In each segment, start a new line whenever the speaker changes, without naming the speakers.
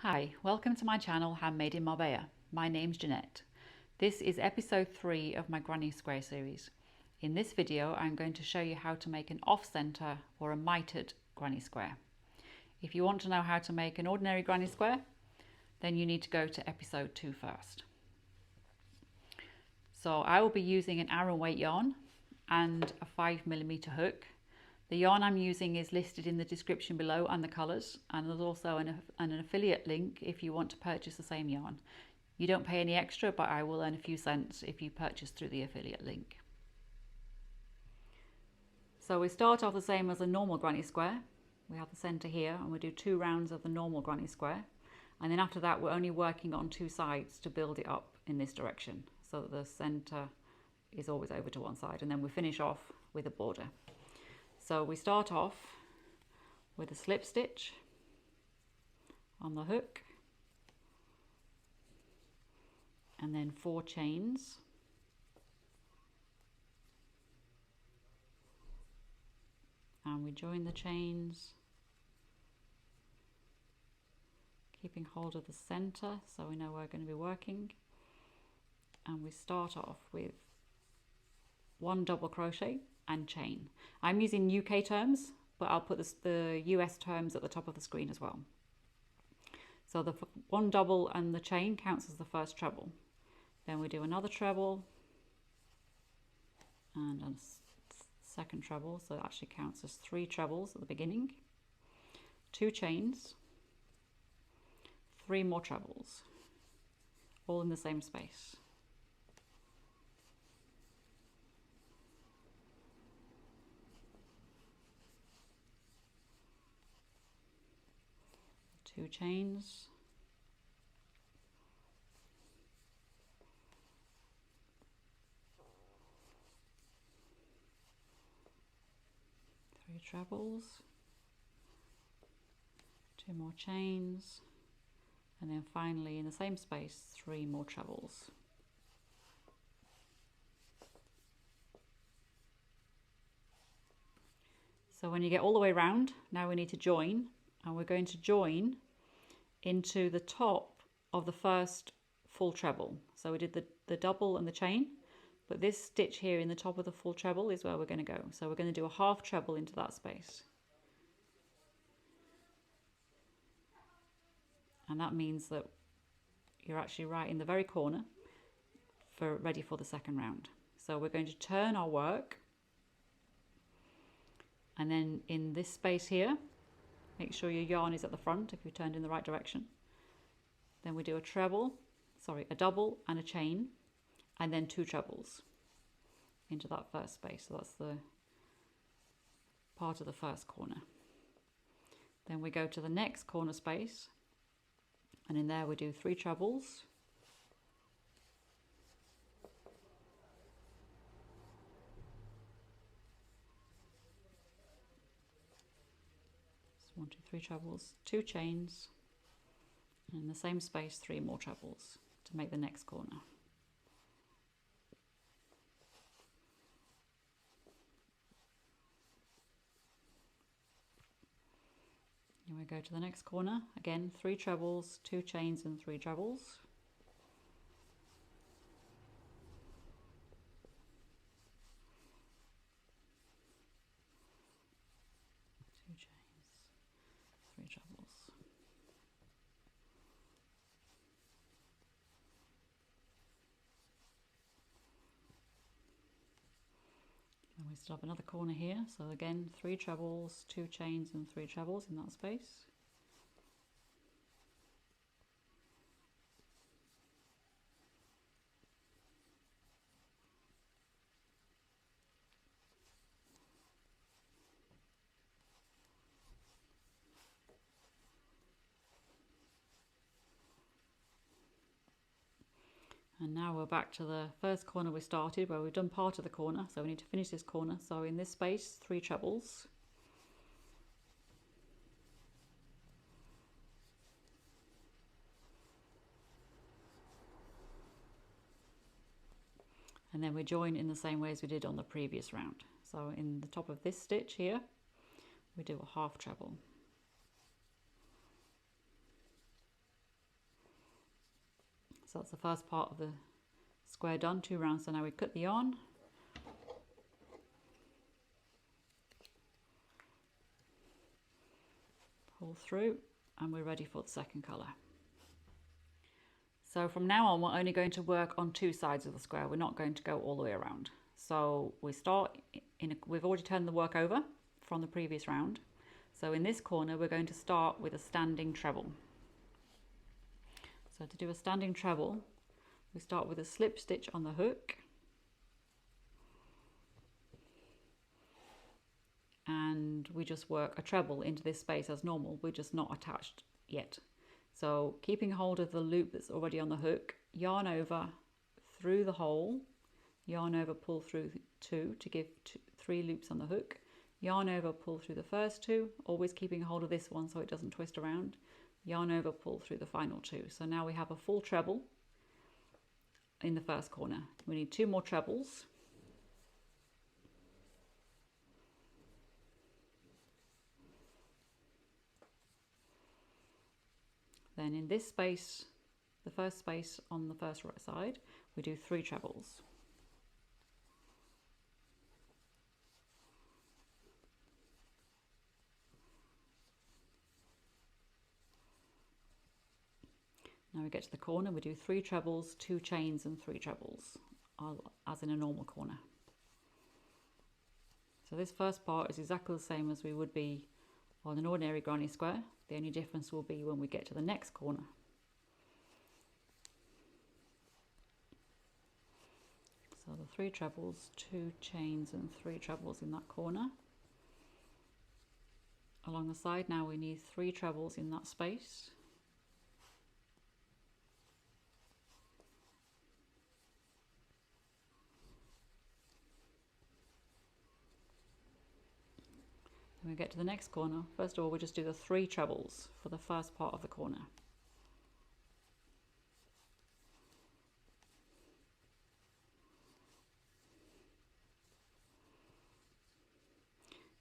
Hi, welcome to my channel Handmade in Marbella. My name's Jeanette. This is episode 3 of my Granny Square series. In this video I'm going to show you how to make an off-centre or a mitered granny square. If you want to know how to make an ordinary granny square, then you need to go to episode 2 first. So I will be using an Aran weight yarn and a 5mm hook. The yarn I'm using is listed in the description below and the colours, and there's also an affiliate link if you want to purchase the same yarn. You don't pay any extra, but I will earn a few cents if you purchase through the affiliate link. So we start off the same as a normal granny square. We have the centre here and we do 2 rounds of the normal granny square, and then after that we're only working on 2 sides to build it up in this direction so that the centre is always over to one side, and then we finish off with a border. So we start off with a slip stitch on the hook and then 4 chains, and we join the chains, keeping hold of the center so we know where we're going to be working, and we start off with 1 double crochet and chain. I'm using UK terms, but I'll put the US terms at the top of the screen as well. So the 1 double and the chain counts as the first treble. Then we do another treble and a second treble, so it actually counts as 3 trebles at the beginning, 2 chains, 3 more trebles, all in the same space. Two chains, three trebles, 2 more chains, and then finally in the same space 3 more trebles. So when you get all the way around, now we need to join, and we're going to join into the top of the first full treble. So we did the double and the chain, but this stitch here in the top of the full treble is where we're going to go. So we're going to do a half treble into that space. And that means that you're actually right in the very corner ready for the second round. So we're going to turn our work, and then in this space here, make sure your yarn is at the front if you turned in the right direction. Then we do a double and a chain, and then 2 trebles into that first space. So that's the part of the first corner. Then we go to the next corner space, and in there we do 3 trebles. So 1, 2, 3 trebles, 2 chains, and in the same space 3 more trebles to make the next corner. And we go to the next corner, again 3 trebles, 2 chains and 3 trebles. And we still have another corner here, so again 3 trebles, 2 chains and 3 trebles in that space. And now we're back to the first corner we started, where we've done part of the corner, so we need to finish this corner. So in this space 3 trebles, and then we join in the same way as we did on the previous round. So in the top of this stitch here we do a half treble, So that's the first part of the square done, 2 rounds. So now we cut the yarn, pull through, and we're ready for the second colour. So from now on, we're only going to work on 2 sides of the square. We're not going to go all the way around. So we start we've already turned the work over from the previous round. So in this corner, we're going to start with a standing treble. So to do a standing treble, we start with a slip stitch on the hook. And we just work a treble into this space as normal. We're just not attached yet. So keeping hold of the loop that's already on the hook, yarn over through the hole, yarn over, pull through 2 to give 3 loops on the hook, yarn over, pull through the first 2, always keeping hold of this one so it doesn't twist around, yarn over, pull through the final 2. So now we have a full treble in the first corner. We need 2 more trebles. Then in this space, the first space on the first right side, we do 3 trebles. Now we get to the corner, we do 3 trebles, 2 chains and 3 trebles, as in a normal corner. So this first part is exactly the same as we would be on an ordinary granny square. The only difference will be when we get to the next corner. So the 3 trebles, 2 chains and 3 trebles in that corner. Along the side now we need 3 trebles in that space. When we get to the next corner, first of all we just do the 3 trebles for the first part of the corner.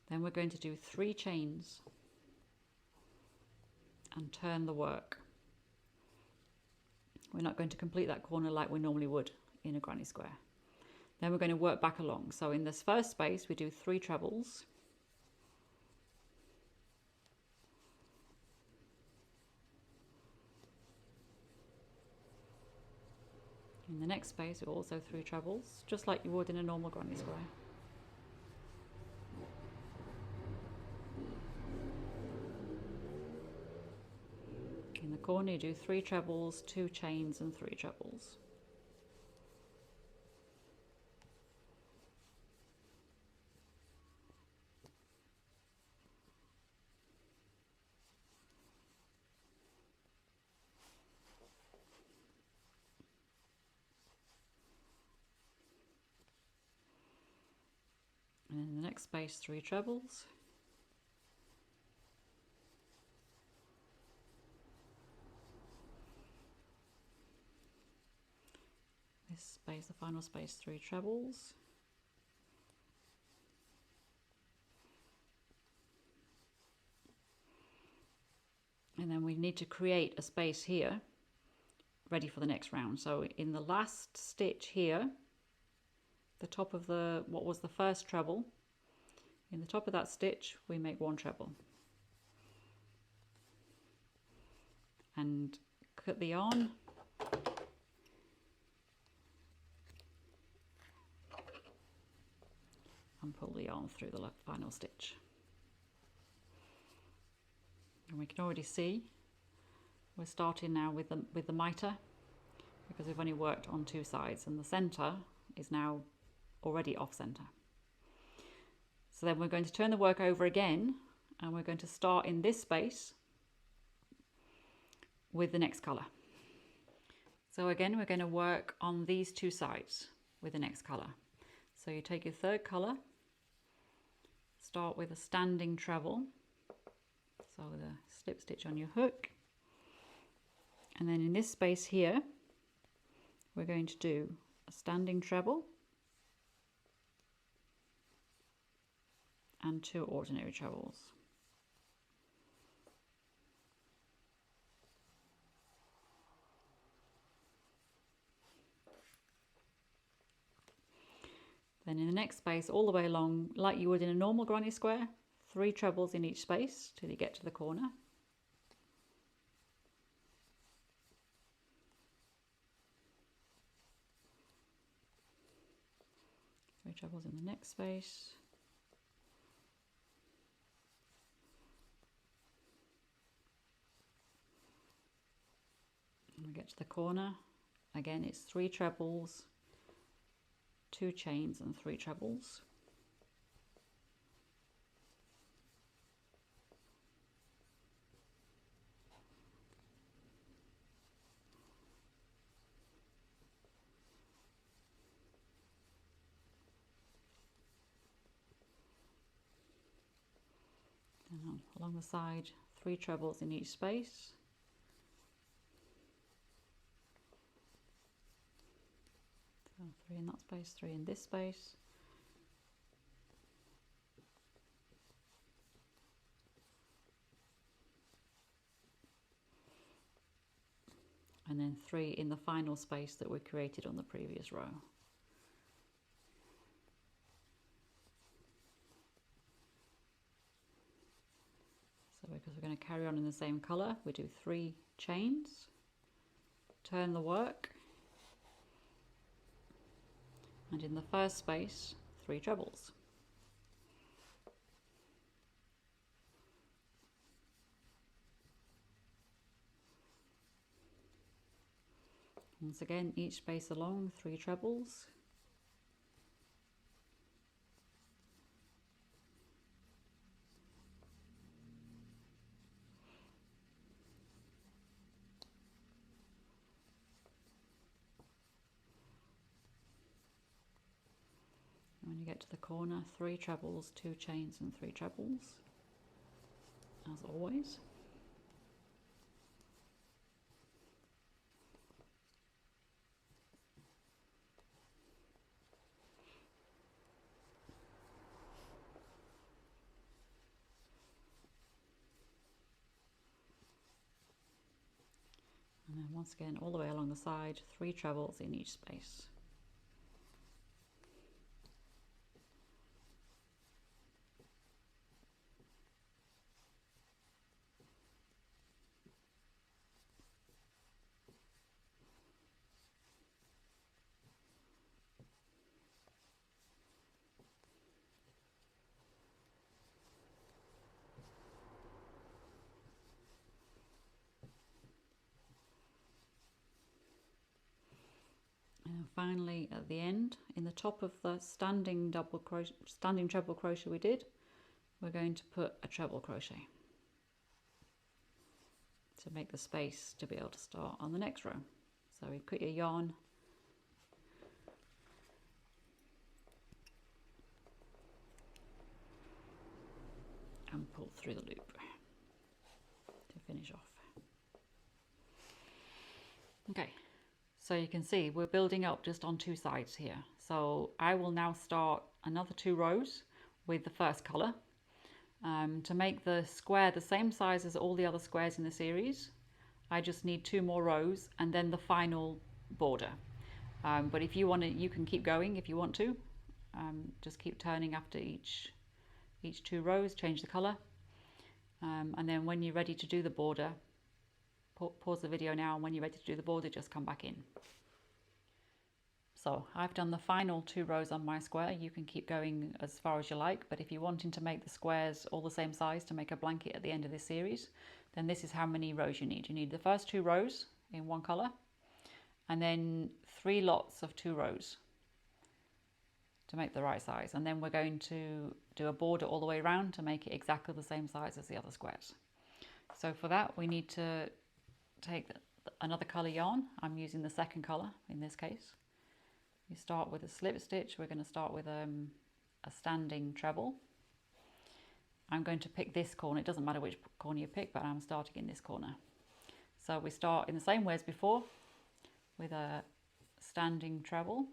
Then we're going to do 3 chains and turn the work. We're not going to complete that corner like we normally would in a granny square. Then we're going to work back along. So in this first space we do 3 trebles. In the next space, also 3 trebles, just like you would in a normal granny square. In the corner, you do 3 trebles, 2 chains and 3 trebles. And in the next space, 3 trebles. This space, the final space, 3 trebles. And then we need to create a space here, ready for the next round. So in the last stitch here, the top of what was the first treble, in the top of that stitch we make 1 treble and cut the yarn and pull the yarn through the final stitch. And we can already see we're starting now with the mitre, because we've only worked on 2 sides and the centre is now already off centre. So then we're going to turn the work over again and we're going to start in this space with the next colour. So again we're going to work on these 2 sides with the next colour. So you take your 3rd colour, start with a standing treble, so with a slip stitch on your hook, and then in this space here we're going to do a standing treble and 2 ordinary trebles. Then in the next space, all the way along, like you would in a normal granny square, 3 trebles in each space till you get to the corner. 3 trebles in the next space. And we get to the corner. Again, it's 3 trebles, 2 chains and 3 trebles. And along the side, 3 trebles in each space. So 3 in that space, 3 in this space. And then 3 in the final space that we created on the previous row. So because we're going to carry on in the same colour, we do 3 chains, turn the work, and in the first space, 3 trebles. Once again, each space along, 3 trebles. And when you get to the corner, 3 trebles, 2 chains and 3 trebles, as always. And then once again, all the way along the side, 3 trebles in each space. And finally, at the end, in the top of the standing treble crochet we did, we're going to put a treble crochet to make the space to be able to start on the next row. So we put your yarn and pull through the loop to finish off. Okay. So you can see we're building up just on 2 sides here. So I will now start another 2 rows with the first colour. To make the square the same size as all the other squares in the series, I just need 2 more rows and then the final border. But if you want to, you can keep going if you want to. Just keep turning after each 2 rows, change the colour. And then when you're ready to do the border, pause the video now, and when you're ready to do the border, just come back in. So I've done the final 2 rows on my square. You can keep going as far as you like, but if you're wanting to make the squares all the same size to make a blanket at the end of this series, then this is how many rows you need. You need the first 2 rows in one colour, and then 3 lots of 2 rows to make the right size. And then we're going to do a border all the way around to make it exactly the same size as the other squares. So for that, we need to take another colour yarn. I'm using the second colour in this case. You start with a slip stitch. We're going to start with a standing treble. I'm going to pick this corner. It doesn't matter which corner you pick, but I'm starting in this corner. So we start in the same way as before with a standing treble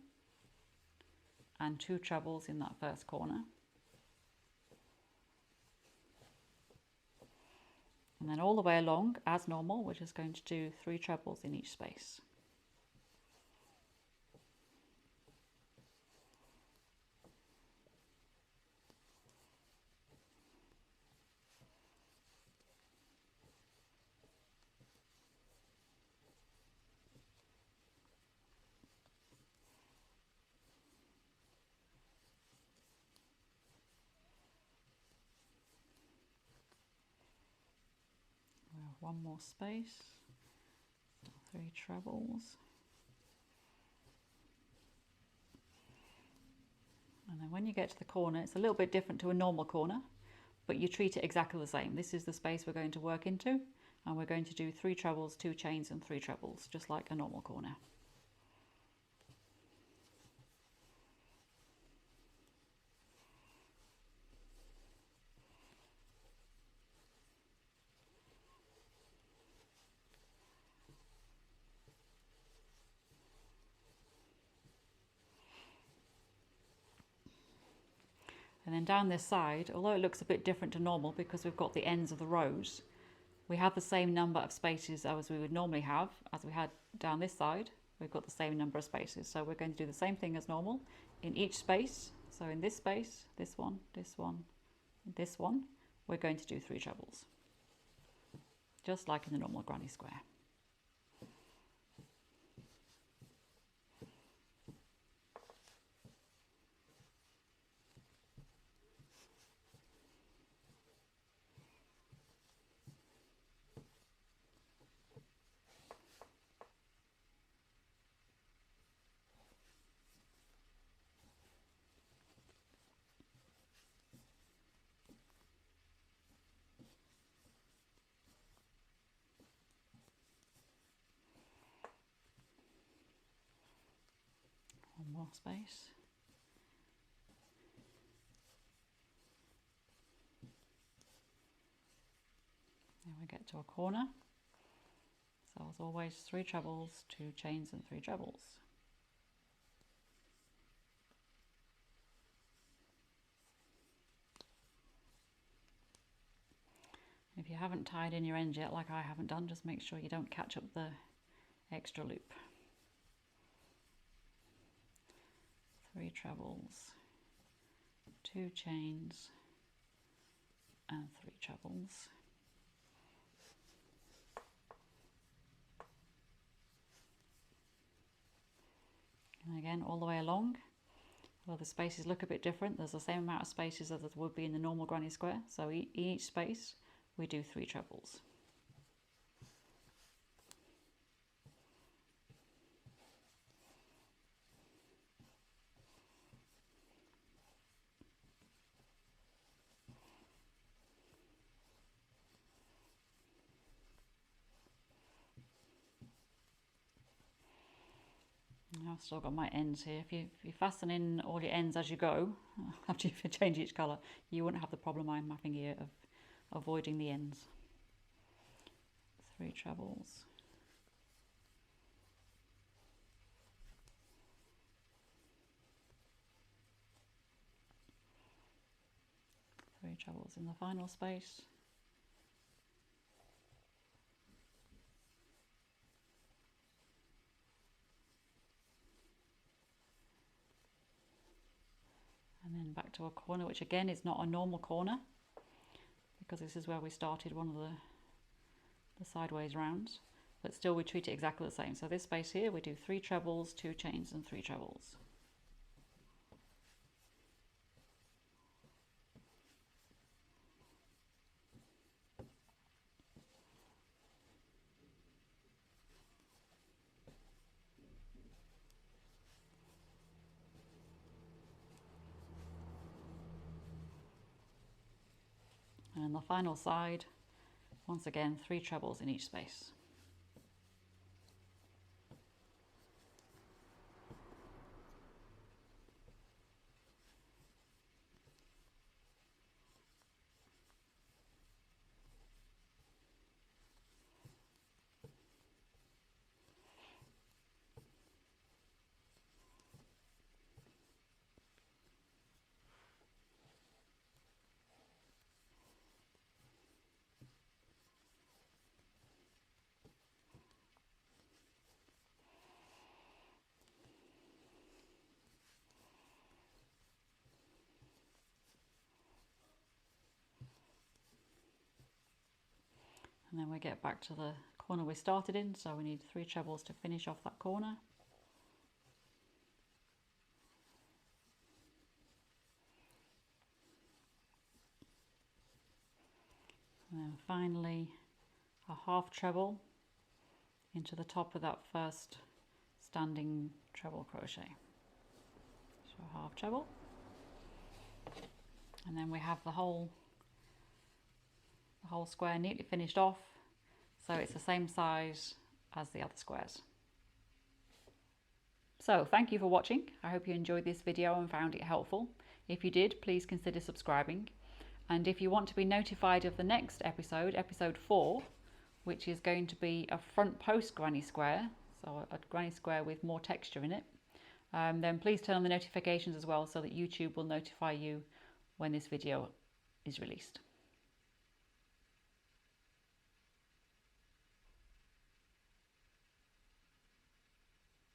and 2 trebles in that first corner. And then all the way along, as normal, we're just going to do 3 trebles in each space. one more space, 3 trebles, and then when you get to the corner, it's a little bit different to a normal corner, but you treat it exactly the same. This is the space we're going to work into, and we're going to do 3 trebles, 2 chains and 3 trebles, just like a normal corner. And then down this side, although it looks a bit different to normal because we've got the ends of the rows, we have the same number of spaces as we would normally have, as we had down this side. We've got the same number of spaces. So we're going to do the same thing as normal in each space. So in this space, this one, this one, this one, we're going to do 3 trebles, just like in the normal granny square. One more space. Then we get to a corner. So as always, 3 trebles, 2 chains and 3 trebles. If you haven't tied in your ends yet, like I haven't done, just make sure you don't catch up the extra loop. 3 trebles, 2 chains and 3 trebles. And again, all the way along. Well, the spaces look a bit different. There's the same amount of spaces as there would be in the normal granny square. So in each space, we do 3 trebles. I've still got my ends here. If you fasten in all your ends as you go, after you change each colour, you wouldn't have the problem I'm having here of avoiding the ends. 3 trebles. 3 trebles in the final space. And then back to a corner, which again is not a normal corner, because this is where we started one of the sideways rounds, but still we treat it exactly the same. So this space here, we do 3 trebles, 2 chains and 3 trebles. And on the final side, once again, 3 trebles in each space. And then we get back to the corner we started in, so we need 3 trebles to finish off that corner. And then finally a half treble into the top of that first standing treble crochet. So a half treble, and then we have the whole square neatly finished off, so it's the same size as the other squares. So thank you for watching. I hope you enjoyed this video and found it helpful. If you did, please consider subscribing. And if you want to be notified of the next episode, episode 4, which is going to be a front post granny square, so a granny square with more texture in it, then please turn on the notifications as well so that YouTube will notify you when this video is released.